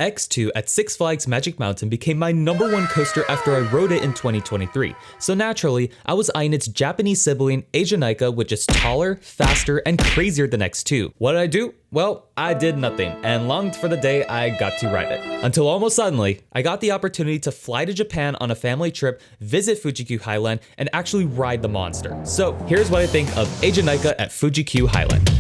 X2 at Six Flags Magic Mountain became my #1 coaster after I rode it in 2023. So naturally, I was eyeing its Japanese sibling, Eejanaika, which is taller, faster, and crazier than X2. What did I do? Well, I did nothing and longed for the day I got to ride it. Until almost suddenly, I got the opportunity to fly to Japan on a family trip, visit Fuji-Q Highland, and actually ride the monster. So here's what I think of Eejanaika at Fuji-Q Highland.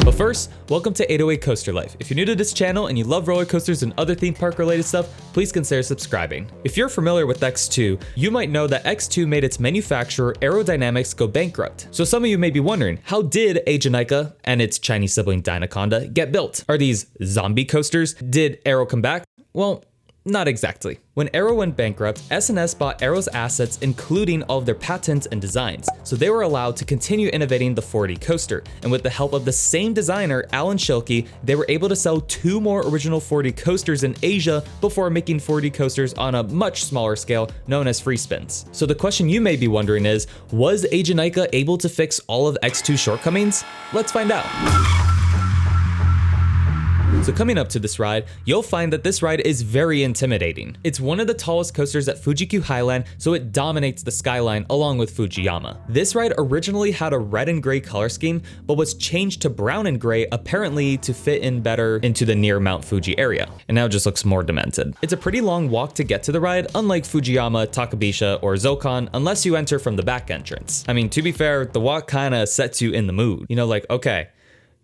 But first, welcome to 808 Coaster Life. If you're new to this channel and you love roller coasters and other theme park related stuff, please consider subscribing. If you're familiar with X2, you might know that X2 made its manufacturer Aerodynamics go bankrupt. So some of you may be wondering, how did Eejanaika and its Chinese sibling Dynaconda get built? Are these zombie coasters? Did Aero come back? Well, not exactly. When Aero went bankrupt, S&S bought Aero's assets, including all of their patents and designs, so they were allowed to continue innovating the 4D coaster. And with the help of the same designer, Alan Schilke, they were able to sell 2 more original 4D coasters in Asia before making 4D coasters on a much smaller scale known as free spins. So the question you may be wondering is, was Eejanaika able to fix all of X2's shortcomings? Let's find out. So coming up to this ride, you'll find that this ride is very intimidating. It's one of the tallest coasters at Fuji-Q Highland, so it dominates the skyline along with Fujiyama. This ride originally had a red and gray color scheme, but was changed to brown and gray apparently to fit in better into the near Mount Fuji area. And now it just looks more demented. It's a pretty long walk to get to the ride, unlike Fujiyama, Takabisha, or Zokan, unless you enter from the back entrance. I mean, to be fair, the walk kinda sets you in the mood. You know, like, okay,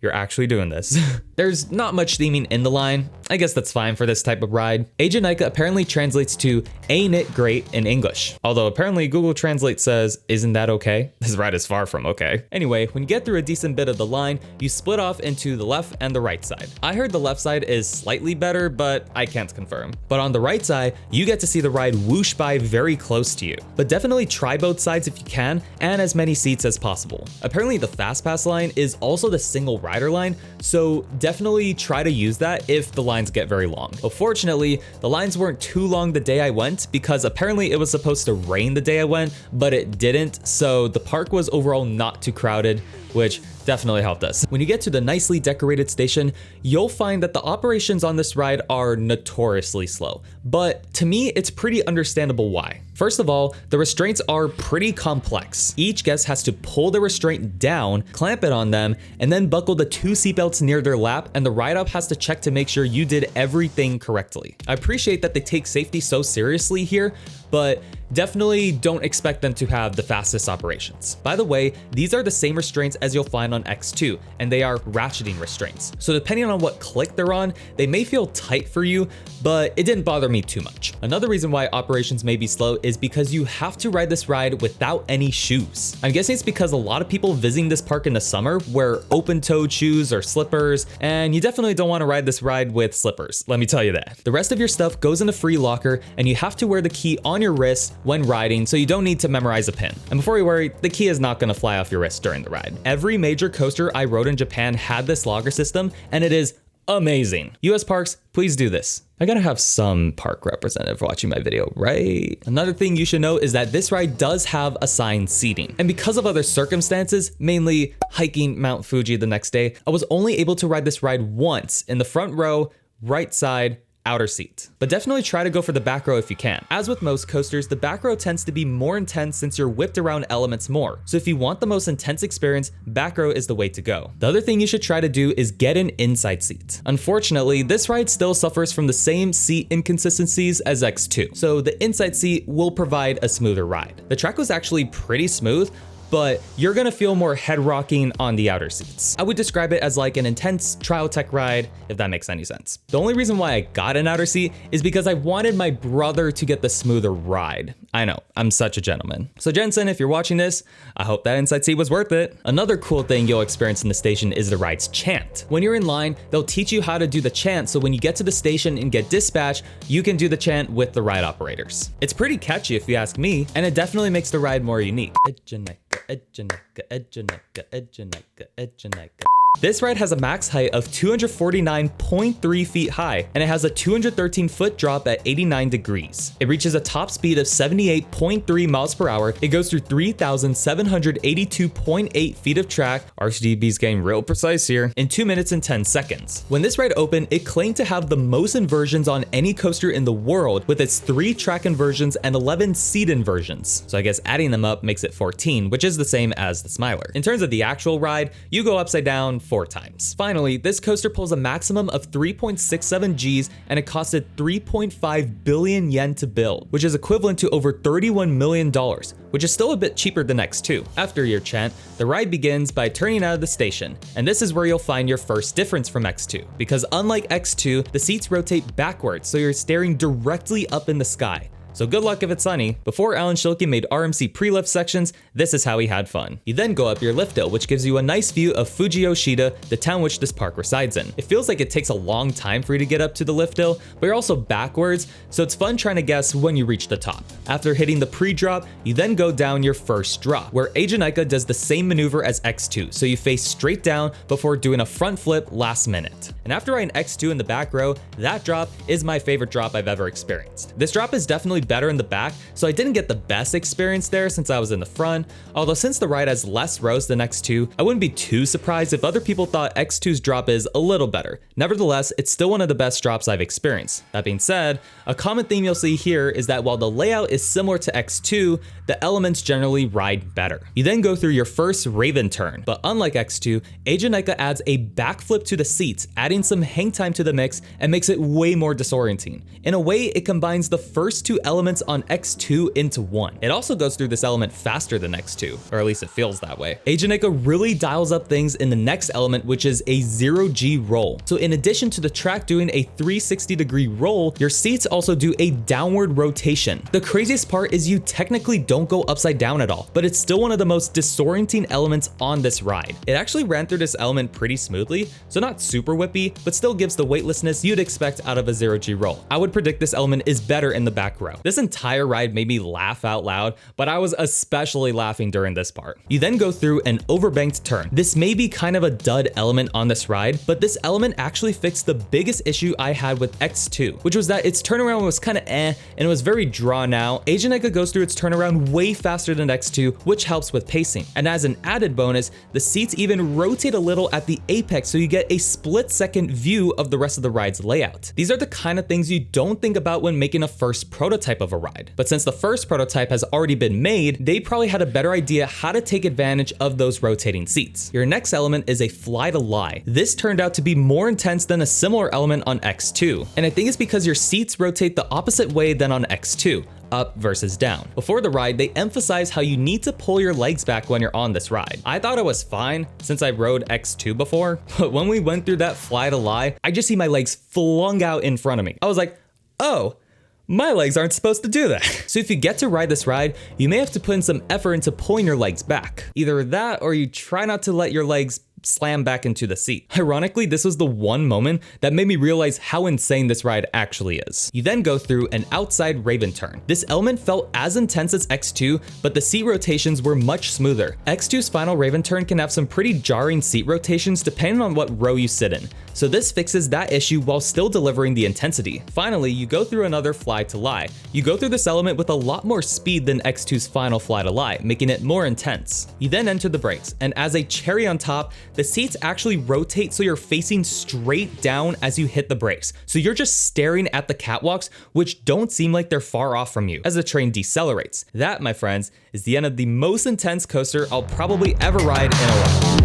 you're actually doing this. There's not much theming in the line. I guess that's fine for this type of ride. Eejanaika apparently translates to "ain't it great" in English. Although apparently Google Translate says, isn't that okay? This ride is far from okay. Anyway, when you get through a decent bit of the line, you split off into the left and the right side. I heard the left side is slightly better, but I can't confirm. But on the right side, you get to see the ride whoosh by very close to you. But definitely try both sides if you can, and as many seats as possible. Apparently the Fast Pass line is also the single rider line, so definitely try to use that if the lines get very long. But fortunately, the lines weren't too long the day I went because apparently it was supposed to rain the day I went, but it didn't, so the park was overall not too crowded, which definitely helped us. When you get to the nicely decorated station, you'll find that the operations on this ride are notoriously slow, but to me, it's pretty understandable why. First of all, the restraints are pretty complex. Each guest has to pull the restraint down, clamp it on them, and then buckle the 2 seatbelts near their lap, and the ride-up has to check to make sure you did everything correctly. I appreciate that they take safety so seriously here, but definitely don't expect them to have the fastest operations. By the way, these are the same restraints as you'll find on X2, and they are ratcheting restraints. So depending on what click they're on, they may feel tight for you, but it didn't bother me too much. Another reason why operations may be slow is because you have to ride this ride without any shoes. I'm guessing it's because a lot of people visiting this park in the summer wear open-toed shoes or slippers, and you definitely don't want to ride this ride with slippers, let me tell you that. The rest of your stuff goes in a free locker, and you have to wear the key on your wrist when riding, so you don't need to memorize a pin. And before you worry, the key is not going to fly off your wrist during the ride. Every major coaster I rode in Japan had this locker system, and it is amazing. US parks, please do this. I gotta have some park representative watching my video, right? Another thing you should know is that this ride does have assigned seating. And because of other circumstances, mainly hiking Mount Fuji the next day, I was only able to ride this ride once in the front row, right side, outer seat. But definitely try to go for the back row if you can. As with most coasters, the back row tends to be more intense since you're whipped around elements more. So if you want the most intense experience, back row is the way to go. The other thing you should try to do is get an inside seat. Unfortunately, this ride still suffers from the same seat inconsistencies as X2. So the inside seat will provide a smoother ride. The track was actually pretty smooth, but you're gonna feel more head rocking on the outer seats. I would describe it as like an intense trial tech ride, if that makes any sense. The only reason why I got an outer seat is because I wanted my brother to get the smoother ride. I know, I'm such a gentleman. So Jensen, if you're watching this, I hope that inside seat was worth it. Another cool thing you'll experience in the station is the ride's chant. When you're in line, they'll teach you how to do the chant, so when you get to the station and get dispatched, you can do the chant with the ride operators. It's pretty catchy if you ask me, and it definitely makes the ride more unique. Eejanaika, Eejanaika, Eejanaika, Eejanaika, Eejanaika. This ride has a max height of 249.3 feet high, and it has a 213-foot drop at 89 degrees. It reaches a top speed of 78.3 miles per hour. It goes through 3,782.8 feet of track, RCDB's getting real precise here, in 2 minutes and 10 seconds. When this ride opened, it claimed to have the most inversions on any coaster in the world, with its 3 track inversions and 11 seat inversions. So I guess adding them up makes it 14, which is the same as the Smiler. In terms of the actual ride, you go upside down 4 times. Finally, this coaster pulls a maximum of 3.67 Gs, and it costed 3.5 billion yen to build, which is equivalent to over $31 million, which is still a bit cheaper than X2. After your chant, the ride begins by turning out of the station, and this is where you'll find your first difference from X2, because unlike X2, the seats rotate backwards, so you're staring directly up in the sky. So good luck if it's sunny. Before Alan Schilke made RMC pre-lift sections, this is how he had fun. You then go up your lift hill, which gives you a nice view of Fuji-Yoshida, the town which this park resides in. It feels like it takes a long time for you to get up to the lift hill, but you're also backwards, so it's fun trying to guess when you reach the top. After hitting the pre-drop, you then go down your first drop, where Eejanaika does the same maneuver as X2, so you face straight down before doing a front flip last minute. And after riding X2 in the back row, that drop is my favorite drop I've ever experienced. This drop is definitely better in the back, so I didn't get the best experience there since I was in the front, although since the ride has less rows than X2, I wouldn't be too surprised if other people thought X2's drop is a little better. Nevertheless, it's still one of the best drops I've experienced. That being said, a common theme you'll see here is that while the layout is similar to X2, the elements generally ride better. You then go through your first Raven turn, but unlike X2, Eejanaika adds a backflip to the seats, adding some hang time to the mix and makes it way more disorienting. In a way, it combines the first 2 elements on X2 into one. It also goes through this element faster than X2, or at least it feels that way. Eejanaika really dials up things in the next element, which is a 0G roll. So in addition to the track doing a 360-degree roll, your seats also do a downward rotation. The craziest part is you technically don't go upside down at all, but it's still one of the most disorienting elements on this ride. It actually ran through this element pretty smoothly, so not super whippy, but still gives the weightlessness you'd expect out of a 0G roll. I would predict this element is better in the back row. This entire ride made me laugh out loud, but I was especially laughing during this part. You then go through an overbanked turn. This may be kind of a dud element on this ride, but this element actually fixed the biggest issue I had with X2, which was that its turnaround was kind of and it was very drawn out. Eejanaika goes through its turnaround way faster than X2, which helps with pacing. And as an added bonus, the seats even rotate a little at the apex, so you get a split-second view of the rest of the ride's layout. These are the kind of things you don't think about when making a first prototype of a ride. But since the first prototype has already been made, they probably had a better idea how to take advantage of those rotating seats. Your next element is a fly to lie. This turned out to be more intense than a similar element on X2, and I think it's because your seats rotate the opposite way than on X2. Up versus down. Before the ride, they emphasize how you need to pull your legs back when you're on this ride. I thought it was fine since I rode X2 before, but when we went through that fly to lie, I just see my legs flung out in front of me. I was like, oh, my legs aren't supposed to do that. So if you get to ride this ride, you may have to put in some effort into pulling your legs back. Either that or you try not to let your legs slam back into the seat. Ironically, this was the one moment that made me realize how insane this ride actually is. You then go through an outside Raven turn. This element felt as intense as X2, but the seat rotations were much smoother. X2's final Raven turn can have some pretty jarring seat rotations depending on what row you sit in. So this fixes that issue while still delivering the intensity. Finally, you go through another fly to lie. You go through this element with a lot more speed than X2's final fly to lie, making it more intense. You then enter the brakes, and as a cherry on top, the seats actually rotate so you're facing straight down as you hit the brakes. So you're just staring at the catwalks, which don't seem like they're far off from you as the train decelerates. That, my friends, is the end of the most intense coaster I'll probably ever ride in a while.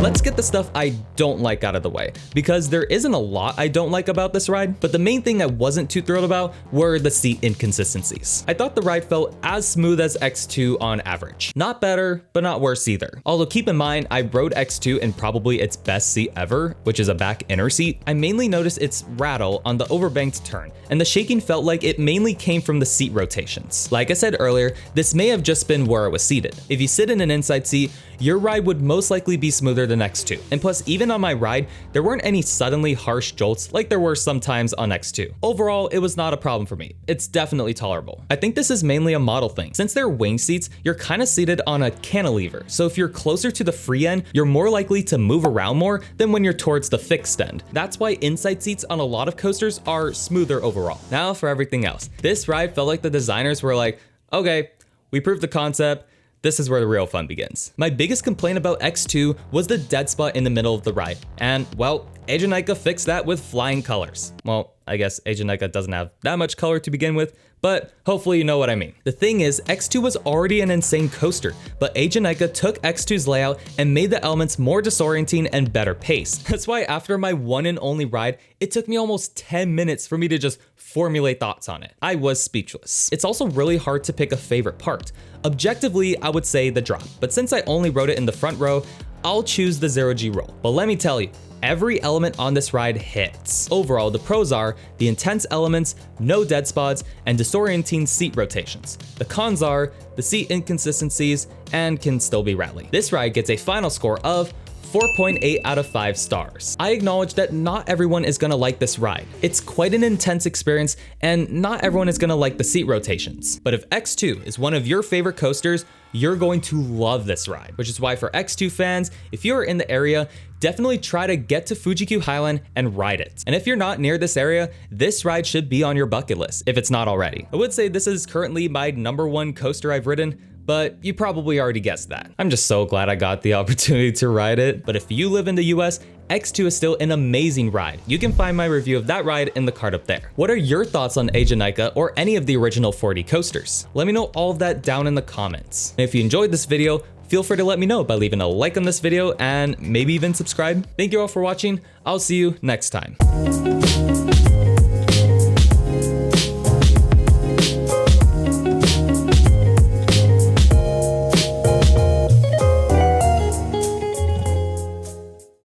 Let's get the stuff I don't like out of the way, because there isn't a lot I don't like about this ride, but the main thing I wasn't too thrilled about were the seat inconsistencies. I thought the ride felt as smooth as X2 on average. Not better, but not worse either. Although keep in mind, I rode X2 in probably its best seat ever, which is a back inner seat. I mainly noticed its rattle on the overbanked turn, and the shaking felt like it mainly came from the seat rotations. Like I said earlier, this may have just been where I was seated. If you sit in an inside seat, your ride would most likely be smoother than X2. And plus, even on my ride, there weren't any suddenly harsh jolts like there were sometimes on X2. Overall, it was not a problem for me. It's definitely tolerable. I think this is mainly a model thing. Since they're wing seats, you're kind of seated on a cantilever. So if you're closer to the free end, you're more likely to move around more than when you're towards the fixed end. That's why inside seats on a lot of coasters are smoother overall. Now for everything else. This ride felt like the designers were like, okay, we proved the concept. This is where the real fun begins. My biggest complaint about X2 was the dead spot in the middle of the ride. And well, Eejanaika fixed that with flying colors. Well, I guess Eejanaika doesn't have that much color to begin with, but hopefully you know what I mean. The thing is, X2 was already an insane coaster, but Eejanaika took X2's layout and made the elements more disorienting and better paced. That's why after my one and only ride, it took me almost 10 minutes for me to just formulate thoughts on it. I was speechless. It's also really hard to pick a favorite part. Objectively, I would say the drop, but since I only rode it in the front row, I'll choose the 0G roll. But let me tell you, every element on this ride hits. Overall, the pros are the intense elements, no dead spots, and disorienting seat rotations. The cons are the seat inconsistencies and can still be rattly. This ride gets a final score of 4.8 out of 5 stars. I acknowledge that not everyone is gonna like this ride. It's quite an intense experience and not everyone is gonna like the seat rotations. But if X2 is one of your favorite coasters, you're going to love this ride, which is why for X2 fans, if you're in the area, definitely try to get to Fuji-Q Highland and ride it. And if you're not near this area, this ride should be on your bucket list if it's not already. I would say this is currently my #1 coaster I've ridden, but you probably already guessed that. I'm just so glad I got the opportunity to ride it. But if you live in the US, X2 is still an amazing ride. You can find my review of that ride in the card up there. What are your thoughts on Eejanaika or any of the original 4D coasters? Let me know all of that down in the comments. And if you enjoyed this video, feel free to let me know by leaving a like on this video and maybe even subscribe. Thank you all for watching. I'll see you next time.